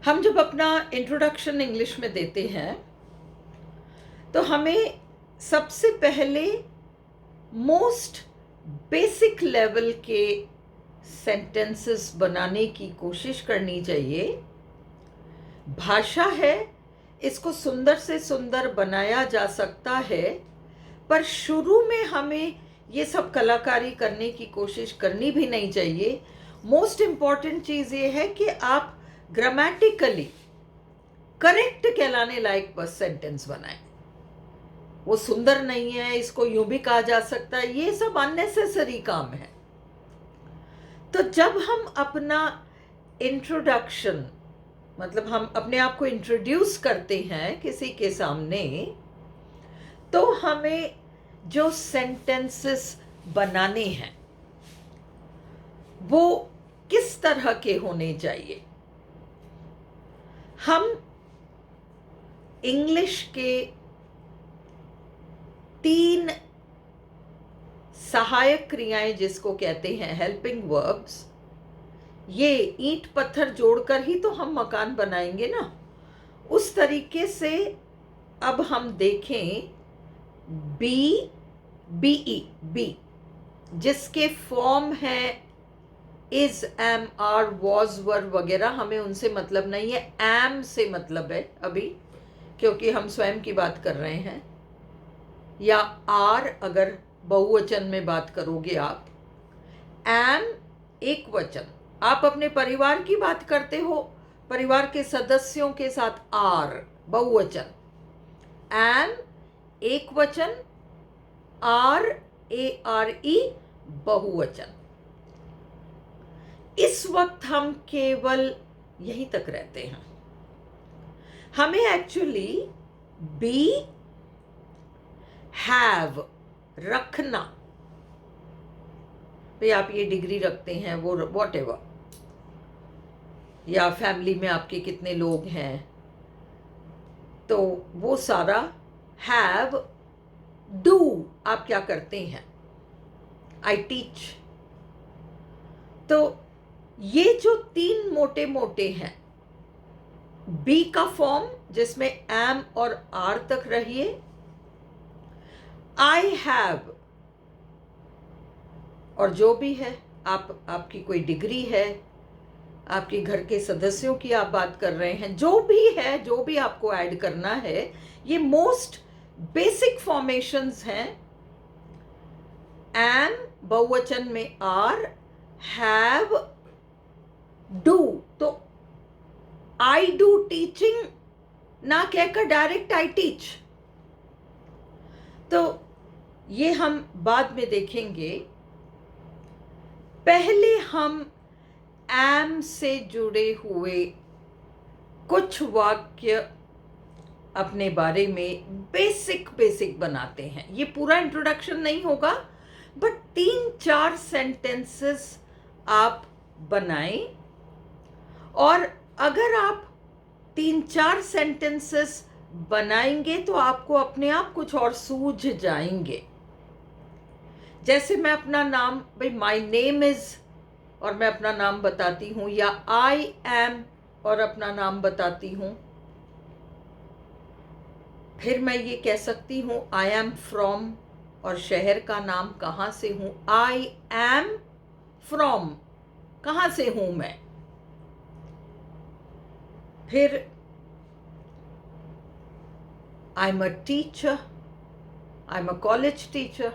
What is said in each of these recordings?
हम जब अपना इंट्रोडक्शन इंग्लिश में देते हैं तो हमें सबसे पहले मोस्ट बेसिक लेवल के सेंटेंसेस बनाने की कोशिश करनी चाहिए। भाषा है, इसको सुंदर से सुंदर बनाया जा सकता है, पर शुरू में हमें ये सब कलाकारी करने की कोशिश करनी भी नहीं चाहिए। मोस्ट इम्पॉर्टेंट चीज़ ये है कि आप ग्रामेटिकली करेक्ट कहलाने लायक बस सेंटेंस बनाएं। वो सुंदर नहीं है, इसको यूं भी कहा जा सकता है, ये सब अननेसेसरी काम है। तो जब हम अपना इंट्रोडक्शन, मतलब हम अपने आप को इंट्रोड्यूस करते हैं किसी के सामने, तो हमें जो सेंटेंसेस बनाने हैं वो किस तरह के होने चाहिए। हम इंग्लिश के 3 सहायक क्रियाएं जिसको कहते हैं हेल्पिंग वर्ब्स, ये ईंट पत्थर जोड़कर ही तो हम मकान बनाएंगे ना। उस तरीके से अब हम देखें बी, बीई, बी जिसके फॉर्म है इज, एम, आर, वॉज, वर वगैरह, हमें उनसे मतलब नहीं है। एम से मतलब है अभी, क्योंकि हम स्वयं की बात कर रहे हैं। या आर अगर बहुवचन में बात करोगे आप। एम एक वचन, आप अपने परिवार की बात करते हो, परिवार के सदस्यों के साथ आर बहुवचन। एम एक वचन, आर, ए आर ई बहुवचन। इस वक्त हम केवल यहीं तक रहते हैं। हमें एक्चुअली बी, हैव, रखना, भाई आप ये डिग्री रखते हैं, वो वॉट एवर, या फैमिली में आपके कितने लोग हैं, तो वो सारा हैव। डू, आप क्या करते हैं, आई टीच। तो ये जो 3 मोटे मोटे हैं, बी का फॉर्म जिसमें एम और आर तक रहिए, आई हैव, और जो भी है, आपकी कोई डिग्री है, आपके घर के सदस्यों की आप बात कर रहे हैं, जो भी है, जो भी आपको ऐड करना है, ये मोस्ट बेसिक फॉर्मेशंस हैं। एम बहुवचन में आर, हैव, डू। तो आई डू टीचिंग ना कहकर डायरेक्ट आई टीच। तो ये हम बाद में देखेंगे। पहले हम एम से जुड़े हुए कुछ वाक्य अपने बारे में बेसिक बनाते हैं। ये पूरा इंट्रोडक्शन नहीं होगा, बट 3-4 सेंटेंसेस आप बनाएं। और अगर आप 3-4 सेंटेंसेस बनाएंगे तो आपको अपने आप कुछ और सूझ जाएंगे। जैसे मैं अपना नाम, भाई माई नेम इज, और मैं अपना नाम बताती हूँ, या आई एम और अपना नाम बताती हूँ। फिर मैं ये कह सकती हूँ आई एम फ्रॉम, और शहर का नाम कहाँ से हूँ, आई एम फ्रॉम, कहाँ से हूँ मैं। फिर आई am a teacher, I am a college teacher,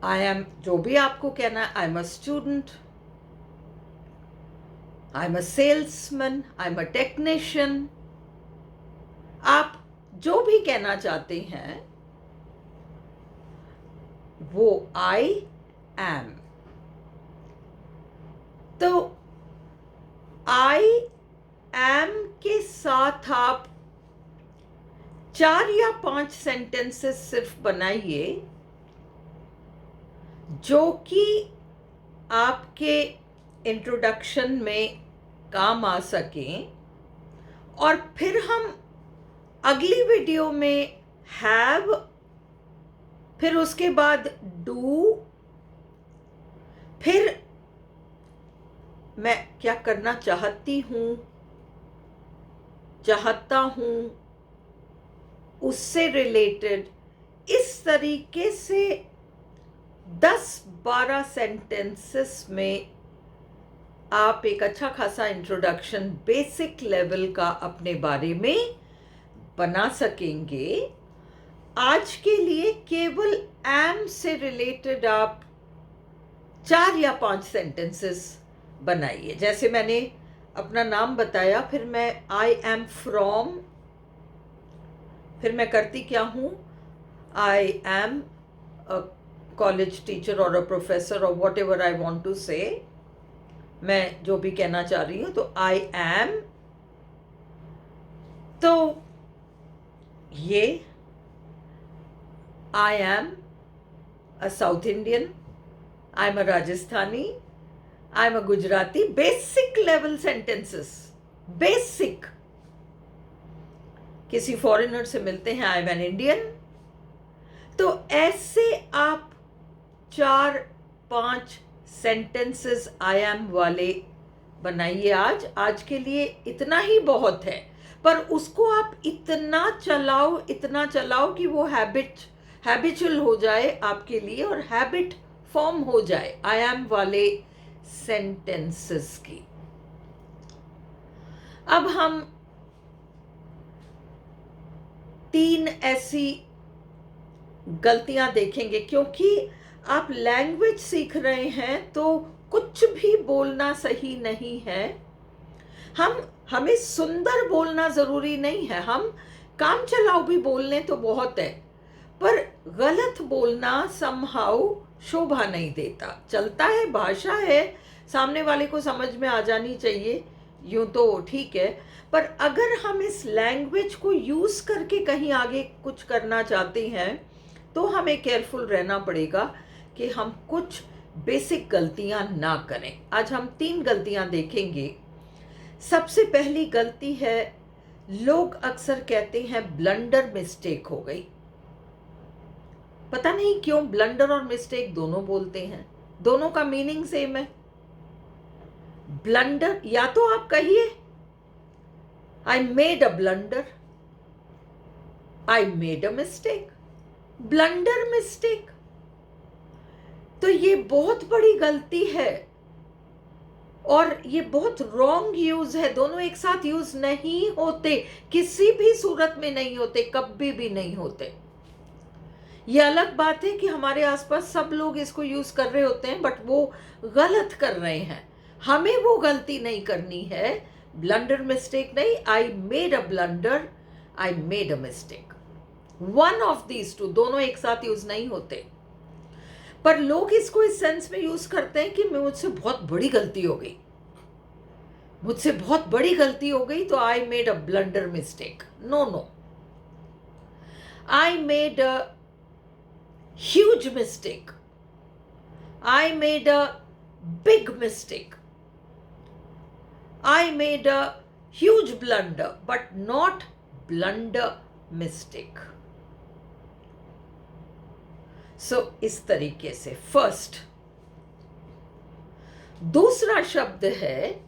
I am, जो भी आपको कहना है, आई am a student, I am a salesman, I am a technician. आप जो भी कहना चाहते हैं वो आई एम। तो आई एम के साथ आप 4 या 5 सेंटेंसेस सिर्फ बनाइए जो कि आपके इंट्रोडक्शन में काम आ सकें। और फिर हम अगली वीडियो में हैव, फिर उसके बाद डू, फिर मैं क्या करना चाहती हूँ, चाहता हूँ, उससे रिलेटेड, इस तरीके से 10-12 सेंटेंसेस में आप एक अच्छा खासा इंट्रोडक्शन बेसिक लेवल का अपने बारे में बना सकेंगे। आज के लिए केवल एम से रिलेटेड आप 4 या 5 सेंटेंसेस बनाइए। जैसे मैंने अपना नाम बताया, फिर मैं आई एम फ्रॉम, फिर मैं करती क्या हूँ, I am a college teacher और अ प्रोफेसर और whatever I want to say, मैं जो भी कहना चाह रही हूँ, तो आई एम, तो ये आई am a south Indian, I am a Rajasthani, I am a Gujarati, basic level sentences, basic. किसी फॉरेनर से मिलते हैं, आई एम एन इंडियन। तो ऐसे आप 4-5 सेंटेंसेस आई एम वाले बनाइए। आज के लिए इतना ही बहुत है, पर उसको आप इतना चलाओ कि वो हैबिचुअल हो जाए आपके लिए और हैबिट फॉर्म हो जाए आई एम वाले सेंटेंसेस की। अब हम 3 ऐसी गलतियां देखेंगे, क्योंकि आप लैंग्वेज सीख रहे हैं तो कुछ भी बोलना सही नहीं है। हमें सुंदर बोलना जरूरी नहीं है, हम काम चलाओ भी बोल लें तो बहुत है, पर गलत बोलना समहाउ शोभा नहीं देता। चलता है, भाषा है, सामने वाले को समझ में आ जानी चाहिए, यूं तो ठीक है, पर अगर हम इस लैंग्वेज को यूज करके कहीं आगे कुछ करना चाहते हैं तो हमें केयरफुल रहना पड़ेगा कि हम कुछ बेसिक गलतियां ना करें। आज हम 3 गलतियां देखेंगे। सबसे पहली गलती है, लोग अक्सर कहते हैं ब्लंडर मिस्टेक हो गई। पता नहीं क्यों ब्लंडर और मिस्टेक दोनों बोलते हैं, दोनों का मीनिंग सेम है। ब्लंडर, या तो आप कहिए आई made a blunder, I made a mistake, blunder mistake, तो ये बहुत बड़ी गलती है और ये बहुत रॉन्ग यूज है। दोनों एक साथ यूज नहीं होते, किसी भी सूरत में नहीं होते, कभी भी नहीं होते। ये अलग बात है कि हमारे आसपास सब लोग इसको यूज कर रहे होते हैं, बट वो गलत कर रहे हैं। हमें वो गलती नहीं करनी है, ब्लंडर मिस्टेक नहीं। आई made a blunder, I made a mistake, one of these two, दोनों एक साथ यूज नहीं होते। पर लोग इसको इस सेंस में यूज करते हैं कि मुझसे बहुत बड़ी गलती हो गई, मुझसे बहुत बड़ी गलती हो गई, तो I made a blunder mistake. No no, I made a huge mistake, I made a big mistake, I made a huge blunder, but not blunder mistake. So इस तरीके से फर्स्ट। दूसरा शब्द है,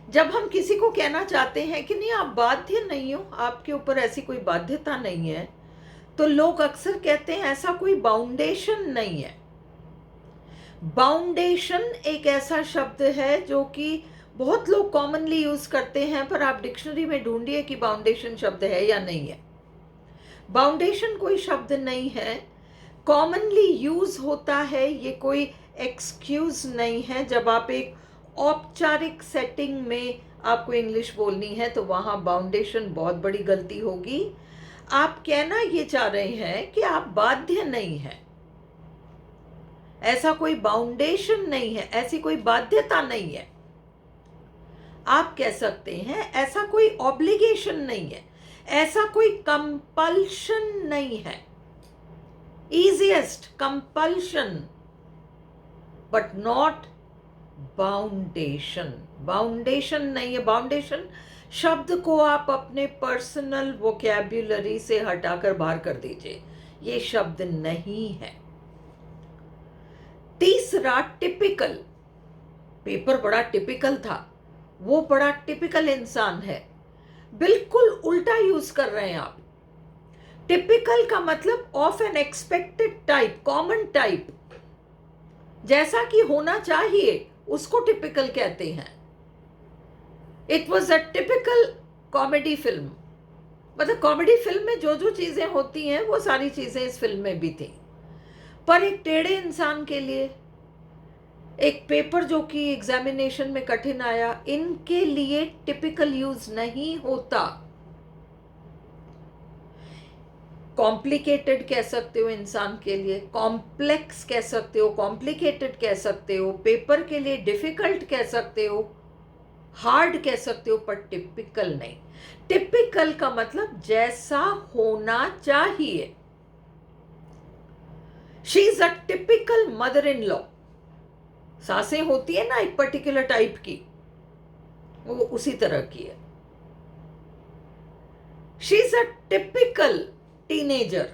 जब हम किसी को कहना चाहते हैं कि नहीं आप बाध्य नहीं हो, आपके ऊपर ऐसी कोई बाध्यता नहीं है, तो लोग अक्सर कहते हैं ऐसा कोई बाउंडेशन नहीं है। बाउंडेशन एक ऐसा शब्द है जो कि बहुत लोग कॉमनली यूज करते हैं, पर आप डिक्शनरी में ढूंढिए कि बाउंडेशन शब्द है या नहीं है। बाउंडेशन कोई शब्द नहीं है, कॉमनली यूज होता है, ये कोई एक्सक्यूज नहीं है। जब आप एक औपचारिक सेटिंग में आपको इंग्लिश बोलनी है तो वहां बाउंडेशन बहुत बड़ी गलती होगी। आप कहना ये चाह रहे हैं कि आप बाध्य नहीं हैं, ऐसा कोई बाउंडेशन नहीं है, ऐसी कोई बाध्यता नहीं है। आप कह सकते हैं ऐसा कोई ऑब्लिगेशन नहीं है, ऐसा कोई कंपल्शन नहीं है। इजीएस्ट कंपल्शन, बट नॉट बाउंडेशन। बाउंडेशन नहीं है। बाउंडेशन शब्द को आप अपने पर्सनल वोकैब्युलरी से हटाकर बाहर कर दीजिए, ये शब्द नहीं है। तीसरा, टिपिकल। पेपर बड़ा टिपिकल था, वो बड़ा टिपिकल इंसान है। बिल्कुल उल्टा यूज कर रहे हैं आप। टिपिकल का मतलब of N expected type, common type, जैसा कि होना चाहिए उसको टिपिकल कहते हैं। It was a typical comedy film, मतलब कॉमेडी फिल्म में जो जो चीजें होती हैं वो सारी चीजें इस फिल्म में भी थी। पर एक टेढ़े इंसान के लिए एक पेपर जो कि एग्जामिनेशन में कठिन आया, इनके लिए टिपिकल यूज नहीं होता। कॉम्प्लिकेटेड कह सकते हो इंसान के लिए, कॉम्प्लेक्स कह सकते हो, कॉम्प्लिकेटेड कह सकते हो, पेपर के लिए डिफिकल्ट कह सकते हो, हार्ड कह सकते हो, पर टिपिकल नहीं। टिपिकल का मतलब जैसा होना चाहिए। She is a typical mother in law. सासें होती है ना एक पर्टिकुलर टाइप की, वो उसी तरह की है। She is a typical teenager.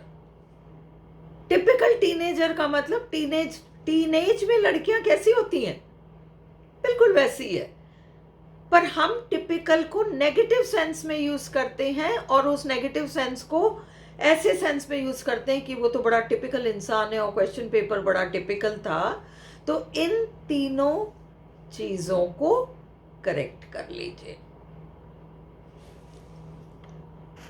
Typical teenager का मतलब टीनेज में लड़कियां कैसी होती हैं, बिल्कुल वैसी है। पर हम टिपिकल को नेगेटिव सेंस में यूज करते हैं, और उस नेगेटिव सेंस को ऐसे सेंस में यूज करते हैं कि वो तो बड़ा टिपिकल इंसान है और क्वेश्चन पेपर बड़ा टिपिकल था। तो इन तीनों चीजों को करेक्ट कर लीजिए।